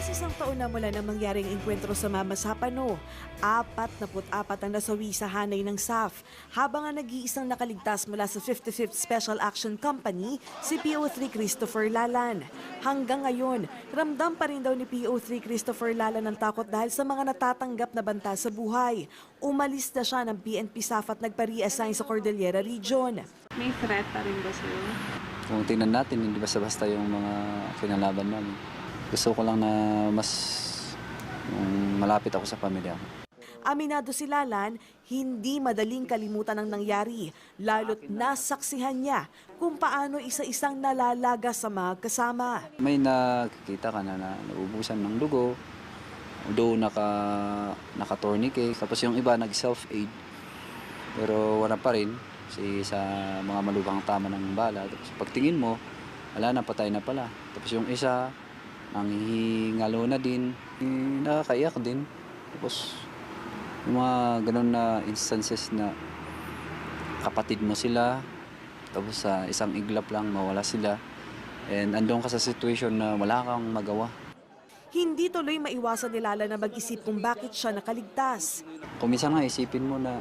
Halos isang taon na mula nang mangyaring engkwentro sa Mama Sapano, 44 ang nasawi sa hanay ng SAF, habang ang nag-iisang nakaligtas mula sa 55th Special Action Company, si PO3 Christopher Lalan. Hanggang ngayon, ramdam pa rin daw ni PO3 Christopher Lalan ang takot dahil sa mga natatanggap na banta sa buhay. Umalis na siya ng PNP SAF at nagpa-reassign sa Cordillera Region. May threat pa rin ba sa'yo? Kung tingnan natin, hindi basta-basta yung mga kinalaban namin. Gusto ko lang na mas malapit ako sa pamilya ko. Aminado si Lalan, hindi madaling kalimutan ang nangyari, lalo't nasaksihan niya kung paano isa-isang nalalaga sa mga kasama. May nakikita ka na naubusan ng dugo, though naka-tourniquet, tapos yung iba nag-self-aid, pero wala pa rin sa mga malubhang tama ng bala. Tapos pagtingin mo, wala na, patay na pala. Tapos yung isa, nanghihingalo na din, nakakaiyak din. Tapos yung mga ganun na instances na kapatid mo sila, tapos sa isang iglap lang mawala sila, and andun ka sa situation na wala kang magawa. Hindi tuloy maiwasan ni Lalan na mag-isip kung bakit siya nakaligtas. Kung minsan nga isipin mo na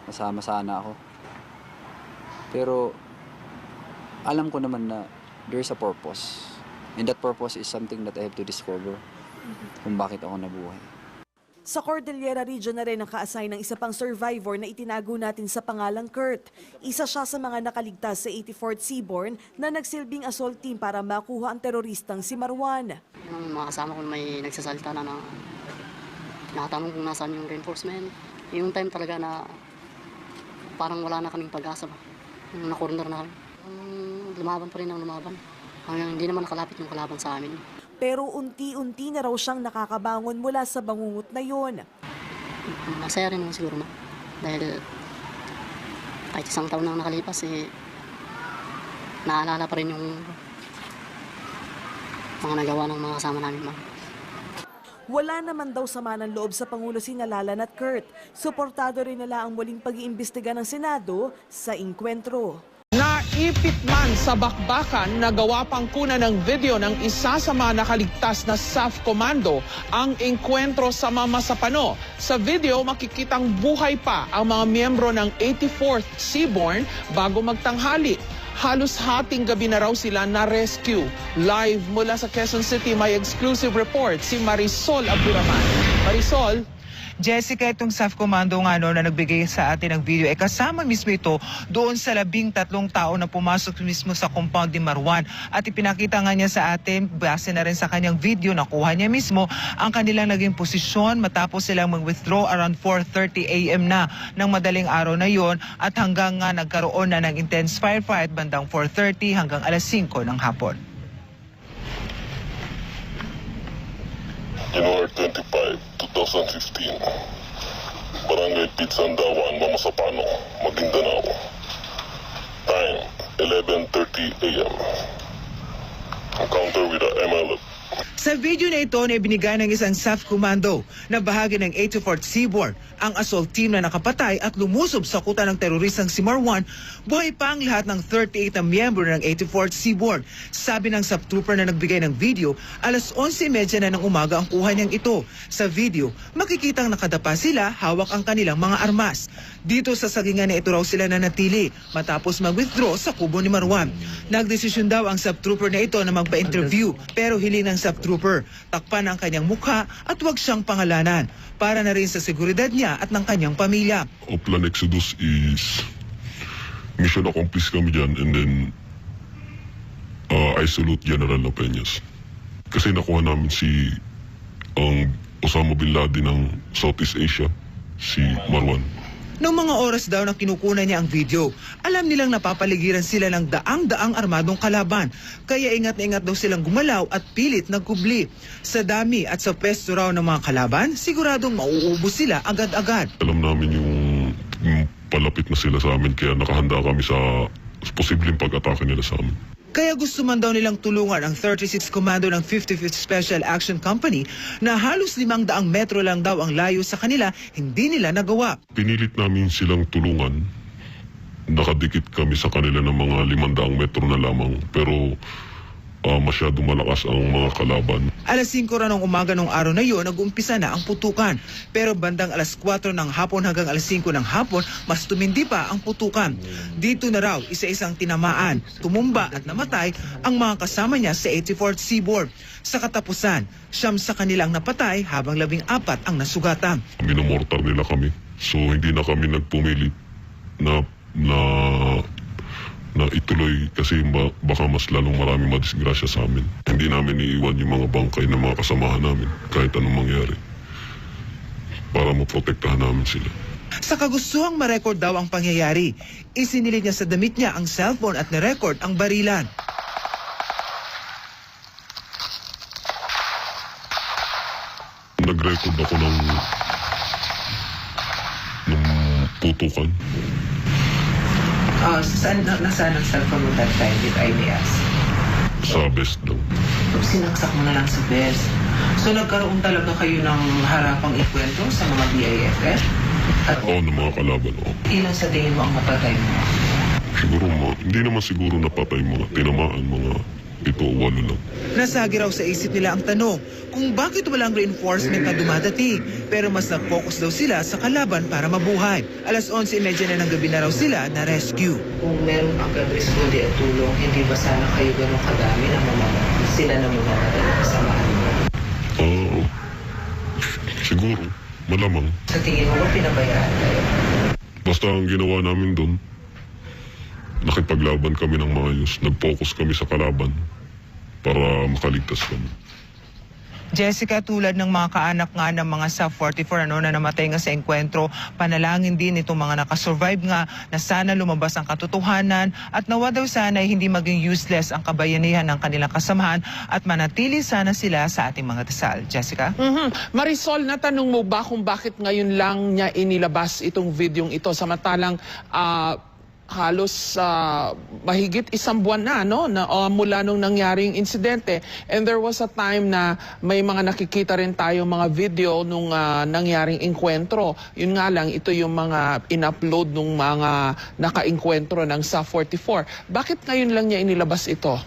masama sana ako, pero alam ko naman na there's a purpose. And that purpose is something that I have to discover kung bakit ako nabuhay. Sa Cordillera Region na rin ang ka-assign ng isa pang survivor na itinago natin sa pangalang Kurt. Isa siya sa mga nakaligtas sa 84th Seaborn na nagsilbing assault team para makuha ang teroristang si Marwan. Yung mga kasama ko may nagsasalita na nakatanong kung nasaan yung reinforcement. Yung time talaga na parang wala na kaming pag-asa ba. Yung na-corner na kami. Lumaban pa rin ang lumaban. Hanggang hindi naman nakalapit yung kalaban sa amin. Pero unti-unti na raw siyang nakakabangon mula sa bangungot na yon. Masaya rin naman siguro na. Dahil kahit isang taon nang nakalipas, naalala pa rin yung mga nagawa ng mga kasama namin. Wala naman daw sama ng loob sa Pangulo sina Lalan at Kurt. Suportado rin nila ang muling pag-iimbestiga ng Senado sa engkwentro. Naipit man sa bakbakan na gawa pang kuna ng video ng isa sa mga nakaligtas na SAF Commando ang engkwentro sa Mama Sapano. Sa video, makikitang buhay pa ang mga miyembro ng 84th Seaborn bago magtanghali. Halos hating gabi na raw sila na-rescue. Live mula sa Quezon City, may exclusive report si Marisol Abduraman. Marisol? Jessica, itong SAF Commando nga na nagbigay sa atin ng video, kasama mismo ito doon sa 13 tao na pumasok mismo sa compound ni Marwan. At ipinakita nga niya sa atin, base na rin sa kanyang video, nakuha niya mismo ang kanilang naging posisyon matapos silang mag-withdraw around 4:30 AM na ng madaling araw na yon, at hanggang nga nagkaroon na ng intense firefight bandang 4:30 hanggang alas 5 ng hapon. January 25, 2015, Barangay Pitsandawan, Mama Sapano, Maguindanao. Time, 11:30 AM. Encounter with the MLF. Sa video na ito na ibinigay ng isang SAF Commando na bahagi ng 84th Seaborn, ang assault team na nakapatay at lumusob sa kuta ng teroristang si Marwan, buhay pa ang lahat ng 38 na miyembro ng 84th Seaborn. Sabi ng SAF trooper na nagbigay ng video, alas 11:30 na ng umaga ang kuha niyang ito. Sa video, makikitang nakadapa sila, hawak ang kanilang mga armas. Dito sa sagingan na ito raw sila nanatili matapos mag-withdraw sa kubo ni Marwan. Nagdesisyon daw ang SAF trooper na ito na magpa-interview, pero hiling ng SAF trooper takpan ang kanyang mukha at huwag siyang pangalanan para na rin sa seguridad niya at ng kanyang pamilya. Ang Plan Exodus is mission accomplished kami dyan, and then I salute General Lapeñas. Kasi nakuha namin ang Osama Bin Laden ng Southeast Asia, si Marwan. Noong mga oras daw na kinukunan niya ang video, alam nilang napapaligiran sila ng daang-daang armadong kalaban. Kaya ingat na ingat daw silang gumalaw at pilit nagkubli. Sa dami at sa pwesto raw ng mga kalaban, siguradong mauubos sila agad-agad. Alam namin yung palapit na sila sa amin, kaya nakahanda kami sa posibleng pag-atake nila sa amin. Kaya gusto man daw nilang tulungan ang 36th Commando ng 55th Special Action Company na halos 500 metro lang daw ang layo sa kanila, hindi nila nagawa. Pinilit namin silang tulungan. Nakadikit kami sa kanila ng mga 500 metro na lamang. Pero masyado malakas ang mga kalaban. Alas 5 ra ng umaga ng araw na yon, nag-umpisa na ang putukan. Pero bandang alas 4 ng hapon hanggang alas 5 ng hapon, mas tumindi pa ang putukan. Dito na raw, isa-isang tinamaan, tumumba at namatay ang mga kasama niya sa 84th Seaboard. Sa katapusan, 9 sa kanilang napatay habang 14 ang nasugatan. Minomortar nila kami. So hindi na kami nagpumilit na ituloy kasi baka mas lalong maraming madisgrasya sa amin. Hindi namin iiwan yung mga bangkay ng mga kasamahan namin kahit anong mangyari para maprotektahan namin sila. Sa kagustuhang ma-record daw ang pangyayari, isinilid niya sa damit niya ang cellphone at na-record ang barilan. Nag-record ako ng putukan. Nasaan ang cellphone mo that time, if I may ask? Sa best daw. Sinaksak mo na lang sa best. So nagkaroon talaga kayo ng harapang ikwento sa mga BIFF? At Oo, ng mga kalaban. ilan sa tingin mo ang napatay mo? Siguro hindi naman siguro napatay mga tinamaan mga 7 o 8 lang. Nasagi raw sa isip nila ang tanong kung bakit walang reinforcement na dumadating. Pero mas nag-focus daw sila sa kalaban para mabuhay. Alas 11:30 na ng gabi na raw sila na rescue. Kung meron agad responde at tulong, hindi ba sana kayo ganun kadami na sila na mamamatay na kasamahan mo? Siguro, malamang. Sa tingin mo ba pinabayaan kayo? Basta ang ginawa namin doon, nakipaglaban kami ng maayos. Nag-focus kami sa kalaban para makaligtas kami. Jessica, tulad ng mga kaanak nga ng mga SAF-44 na namatay nga sa engkwentro, panalangin din itong mga nakasurvive nga na sana lumabas ang katotohanan at nawa daw sana ay hindi maging useless ang kabayanihan ng kanilang kasamahan at manatili sana sila sa ating mga dasal. Jessica? Marisol, natanong mo ba kung bakit ngayon lang niya inilabas itong videong ito samantalang halos mahigit 1 buwan na, no? Mula nung nangyaring insidente. And there was a time na may mga nakikita rin tayo mga video nung nangyaring enkwentro. Yun nga lang, ito yung mga in-upload nung mga naka-enkwentro ng SAF-44. Bakit ngayon lang niya inilabas ito?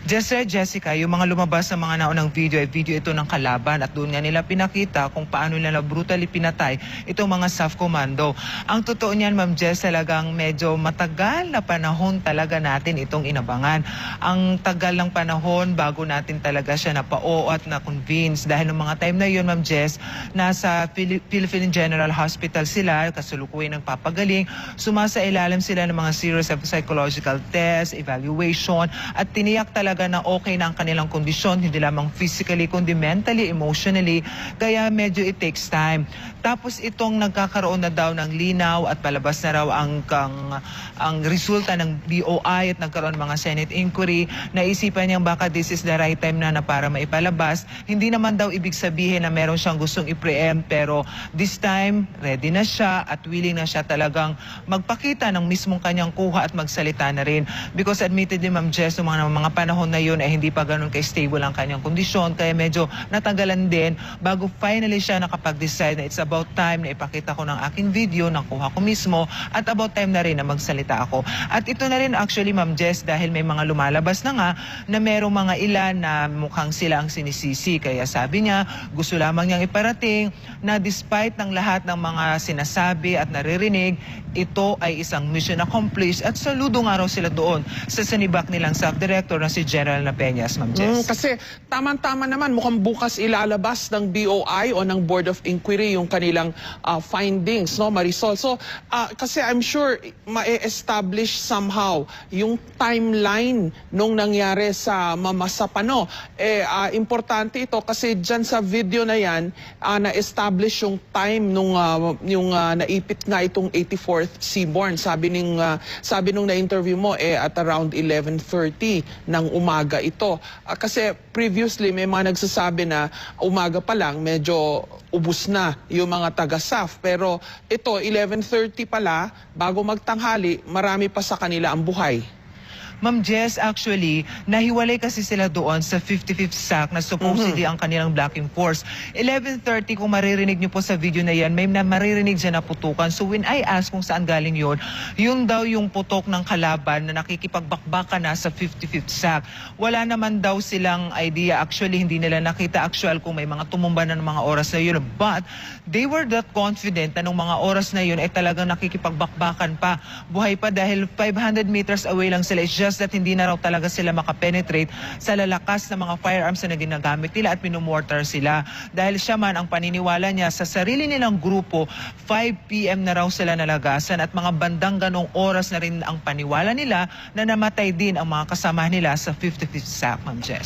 Jessica, yung mga lumabas sa mga naunang video ay video ito ng kalaban at doon nga nila pinakita kung paano nila brutally pinatay itong mga SAF Commando. Ang totoo niyan, Ma'am Jess, talagang medyo matagal na panahon talaga natin itong inabangan. Ang tagal ng panahon bago natin talaga siya napao at na-convince dahil ng mga time na yun, Ma'am Jess, nasa Philippine General Hospital sila, kasalukuyan ng papagaling, sumasailalim sila ng mga series of psychological tests, evaluation at tiniyak talaga na okay na ang kanilang kondisyon, hindi lamang physically, kundi mentally, emotionally. Kaya medyo it takes time. Tapos itong nagkakaroon na daw ng linaw at palabas na raw ang resulta ng BOI at nagkaroon ng mga Senate inquiry, naisipan niyang baka this is the right time na para maipalabas. Hindi naman daw ibig sabihin na meron siyang gustong i-preempt, pero this time, ready na siya at willing na siya talagang magpakita ng mismong kanyang kuha at magsalita na rin. Because admittedly, Ma'am Jess, mga panahon na yun ay hindi pa ganun ka-stable ang kanyang kondisyon, kaya medyo natagalan din bago finally siya nakapag-decide na it's about time na ipakita ko ng aking video, nakuha ko mismo, at about time na rin na magsalita ako. At ito na rin actually, Ma'am Jess, dahil may mga lumalabas na nga na merong mga ilan na mukhang sila ang sinisisi, kaya sabi niya gusto lamang niyang iparating na despite ng lahat ng mga sinasabi at naririnig, ito ay isang mission accomplished at saludo nga raw sila doon sa sanibak nilang SAF Director na si General Napeñas, Ma'am Jess. Kasi tama-tama naman, mukhang bukas ilalabas ng BOI o ng Board of Inquiry yung kanilang findings, no, Marisol? So, kasi I'm sure ma-establish somehow yung timeline nung nangyari sa Mamasapano. Importante ito kasi dyan sa video na yan, na-establish yung time nung naipit nga itong 84th Seaboard. Sabi nung na-interview mo, at around 11:30 ng umaga ito. Kasi previously may mga nagsasabi na umaga pa lang medyo ubos na yung mga taga-SAF. Pero ito, 11:30 pala, bago magtanghali, marami pa sa kanila ang buhay. Ma'am Jess, actually, nahiwalay kasi sila doon sa 55th SAC na supposedly ang kanilang blocking force. 11:30, kung maririnig niyo po sa video na yan, may maririnig dyan na putukan. So when I ask kung saan galing yun daw yung putok ng kalaban na nakikipagbakbakan na sa 55th SAC. Wala naman daw silang idea. Actually, hindi nila nakita actual kung may mga tumumba na ng mga oras na yun. But they were that confident na nung mga oras na yun ay talagang nakikipagbakbakan pa. Buhay pa dahil 500 meters away lang sila. It's just that hindi na raw talaga sila makapenetrate sa lalakas na mga firearms na ginagamit nila at minumortar sila. Dahil siya man ang paniniwala niya sa sarili nilang grupo, 5 p.m. na raw sila nalagasan at mga bandang ganong oras na rin ang paniwala nila na namatay din ang mga kasama nila sa 55th SAC, Ma'am Jess.